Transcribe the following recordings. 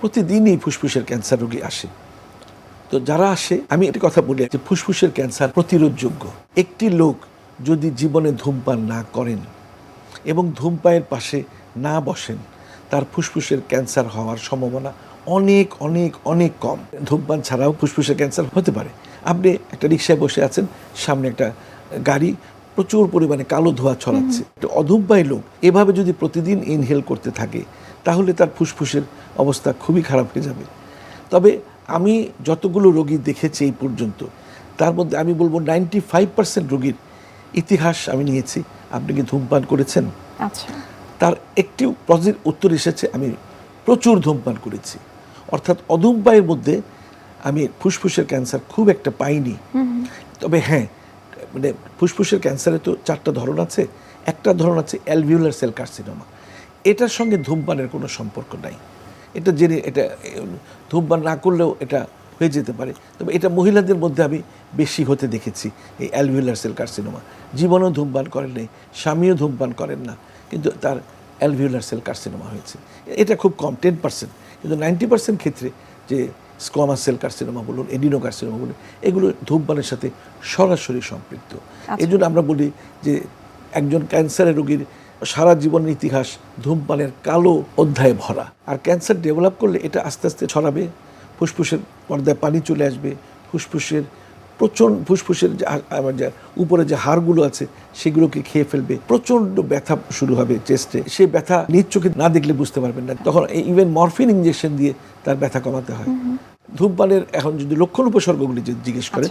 প্রতিদিনই ফুসফুসের ক্যান্সার রোগী আসে। তো যারা আসে, আমি একটা কথা বলি যে ফুসফুসের ক্যান্সার প্রতিরোধযোগ্য। একটি লোক যদি জীবনে ধূমপান না করেন এবং ধূমপানের পাশে না বসেন, তার ফুসফুসের ক্যান্সার হওয়ার সম্ভাবনা অনেক অনেক অনেক কম। ধূমপান ছাড়াও ফুসফুসের ক্যান্সার হতে পারে। আপনি একটা রিকশায় বসে আছেন, সামনে একটা গাড়ি প্রচুর পরিমাণে কালো ধোঁয়া ছড়াচ্ছে, একটা অধূমপায়ী লোক এভাবে যদি প্রতিদিন ইনহেল করতে থাকে, তাহলে তার ফুসফুসের অবস্থা খুবই খারাপ হয়ে যাবে। তবে আমি যতগুলো রোগী দেখেছি এই পর্যন্ত, তার মধ্যে আমি বলবো 95% রোগীর ইতিহাস আমি নিয়েছি। আপনি কি ধূমপান করেছেন? আচ্ছা। তার একটি পজিটিভ উত্তর এসেছে, আমি প্রচুর ধূমপান করেছি। অর্থাৎ অধূমপায়ের মধ্যে আমি ফুসফুসের ক্যান্সার খুব একটা পাইনি। তবে হ্যাঁ, মানে ফুসফুসের ক্যান্সারে তো 4টা ধরন আছে। একটা ধরন আছে অ্যালভিওলার সেল কার্সিনোমা। এটার সঙ্গে ধূমপানের কোনো সম্পর্ক নাই। এটা জেনে, এটা ধূমপান না করলেও এটা হয়ে যেতে পারে। তবে এটা মহিলাদের মধ্যে আমি বেশি হতে দেখেছি, এই অ্যালভিওলার সেল কার্সিনোমা। জীবনেও ধূমপান করেন নাই, স্বামীও ধূমপান করেন না, কিন্তু তার অ্যালভিওলার সেল কার্সিনোমা হয়েছে। এটা খুব কম, 10%। কিন্তু 90% ক্ষেত্রে যে স্কোয়ামাস সেল কার্সিনোমা বলুন, এডিনো কার্সিনোমা বলুন, এগুলো ধূমপানের সাথে সরাসরি সম্পৃক্ত। এই জন্য আমরা বলি যে একজন ক্যান্সারের রোগীর সারা জীবনের ইতিহাস ধূমপানের কালো অধ্যায়ে ভরা। আর ক্যান্সার ডেভেলপ করলে এটা আস্তে আস্তে ছড়াবে, ফুসফুসের পর্দায় পানি চলে আসবে, ফুসফুসের যে উপরে যে হাড়গুলো আছে সেগুলোকে খেয়ে ফেলবে, প্রচণ্ড ব্যথা শুরু হবে চেস্টে। সেই ব্যথা নিজ চোখে না দেখলে বুঝতে পারবেন না, তখন ইভেন মরফিন ইঞ্জেকশন দিয়ে তার ব্যথা কমাতে হয়। ধূমপানের এখন যদি লক্ষণ উপসর্গগুলি যদি জিজ্ঞেস করে,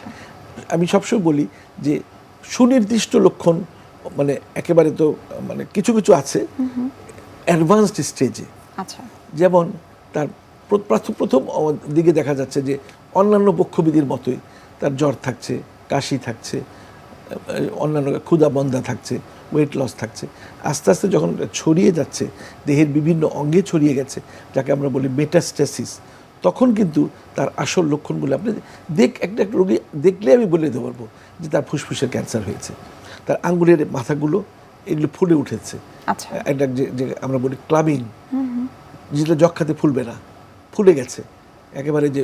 আমি সবসময় বলি যে সুনির্দিষ্ট লক্ষণ মানে একেবারে তো মানে কিছু কিছু আছে অ্যাডভান্সড স্টেজে। আচ্ছা। যেমন তার প্রথম দিকে দেখা যাচ্ছে যে অন্যান্য বক্ষবিধির মতোই তার জ্বর থাকছে, কাশি থাকছে, অন্যান্য ক্ষুধা বন্ধা থাকছে, ওয়েট লস থাকছে। আস্তে আস্তে যখন ছড়িয়ে যাচ্ছে, দেহের বিভিন্ন অঙ্গে ছড়িয়ে গেছে, যাকে আমরা বলি মেটাস্টেসিস, তখন কিন্তু তার আসল লক্ষণগুলো আপনি একটা রোগী দেখলে আমি বলে দিতে পারবো যে তার ফুসফুসের ক্যান্সার হয়েছে। তার আঙ্গুলের মাথাগুলো এগুলো ফুলে উঠেছে। আচ্ছা। একটা যে আমরা বলি ক্লাবিং, যেটা যক্ষাতে ফুলবে না, ফুলে গেছে একেবারে। যে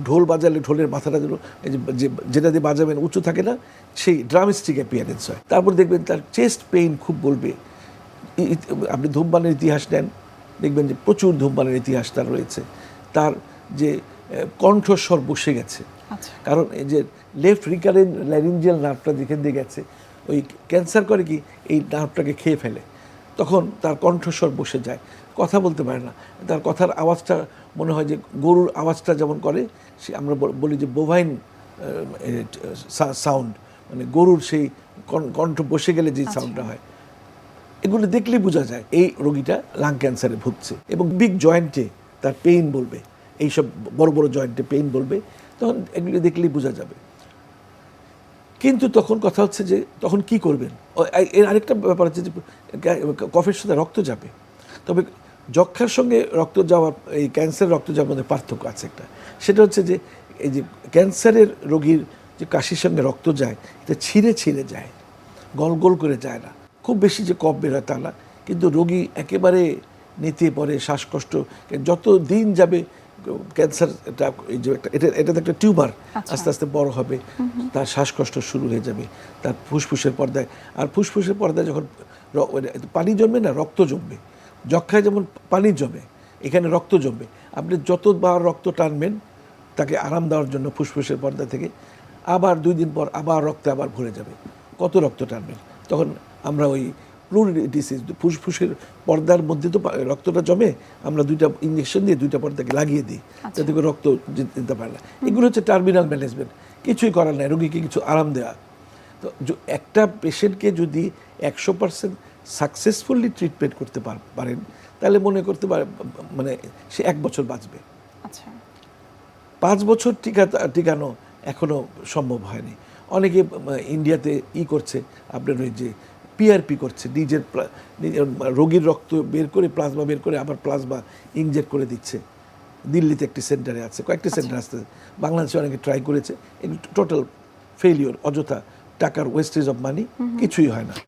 ঢোল বাজালে ঢোলের মাথাটা যেটা দিয়ে বাজাবেন উঁচু থাকে না, সেই ড্রামস্টিক অ্যাপিয়ারেন্স হয়। তারপর দেখবেন তার চেস্ট পেইন খুব বলবে। আপনি ধূমপানের ইতিহাস নেন, দেখবেন যে প্রচুর ধূমপানের ইতিহাস তার রয়েছে। তার যে কণ্ঠস্বর বসে গেছে, কারণ এই যে লেফট রিকারেন্ট ল্যারিঞ্জিয়াল নার্ভটা যেখান দিয়ে গেছে, ওই ক্যান্সার করে কি এই নার্ভটাকে খেয়ে ফেলে, তখন তার কণ্ঠস্বর বসে যায়, কথা বলতে পারে না। তার কথার আওয়াজটা মনে হয় যে গরুর আওয়াজটা যেমন করে, সে আমরা বলি যে বোভাইন সাউন্ড, মানে গরুর সেই কণ্ঠ বসে গেলে যে সাউন্ডটা হয়। এগুলো দেখলেই বোঝা যায় এই রোগীটা লাং ক্যান্সারে ভুগছে। এবং বিগ জয়েন্টে তার পেইন বলবে, এইসব বড় বড় জয়েন্টে পেইন বলবে, তখন এগুলো দেখলেই বোঝা যাবে। কিন্তু তখন কথা হচ্ছে যে তখন কি করবেন। এর আরেকটা ব্যাপার হচ্ছে যে কফের সাথে রক্ত যাবে। তবে যক্ষার সঙ্গে রক্ত যাওয়ার, এই ক্যান্সারের রক্ত যাওয়ার মধ্যে পার্থক্য আছে একটা। সেটা হচ্ছে যে এই যে ক্যান্সারের রোগীর যে কাশির সঙ্গে রক্ত যায়, এটা ছিঁড়ে ছিঁড়ে যায়, গোল গোল করে যায় না। খুব বেশি যে কফ বের হয় তা না, কিন্তু রোগী একেবারে নিতে পরে শ্বাসকষ্ট, যত দিন যাবে ক্যান্সার এটা একটা টিউমার আস্তে আস্তে বড় হবে, তার শ্বাসকষ্ট শুরু হয়ে যাবে, তার ফুসফুসের পর্দায়। আর ফুসফুসের পর্দায় যখন পানি জমবে না, রক্ত জমবে। যক্ষায় যেমন পানি জমে, এখানে রক্ত জমবে। আপনি যতবার রক্ত টানবেন তাকে আরাম দেওয়ার জন্য ফুসফুসের পর্দা থেকে, আবার 2 দিন পর আবার রক্তে আবার ভরে যাবে। কত রক্ত টানবেন? তখন আমরা ওই প্লুরিডিসিস, ফুসফুসের পর্দার মধ্যে তো রক্তটা জমে, আমরা 2টা ইঞ্জেকশন দিয়ে 2টা পর্দাকে লাগিয়ে দিই, যাতে করে রক্ত যেতে পারে না। এগুলো হচ্ছে টার্মিনাল ম্যানেজমেন্ট, কিছুই করার নাই, রোগীকে কিছু আরাম দেওয়া। তো একটা পেশেন্টকে যদি 100% সাকসেসফুলি ট্রিটমেন্ট করতে পারেন, তাহলে মনে করতে পারে মানে সে 1 বছর বাঁচবে। 5 বছর টিকানো এখনও সম্ভব হয়নি। অনেকে ইন্ডিয়াতে করছে, আপনার ওই যে পিআরপি করছে, নিজের রোগীর রক্ত বের করে, প্লাজমা বের করে আবার প্লাজমা ইনজেক্ট করে দিচ্ছে। দিল্লিতে একটি সেন্টারে আছে, কয়েকটি সেন্টার আসতে, বাংলাদেশে অনেকে ট্রাই করেছে। এগুলো টোটাল ফেলিওর, অযথা টাকার ওয়েস্টেজ অফ মানি, কিছুই হয় না।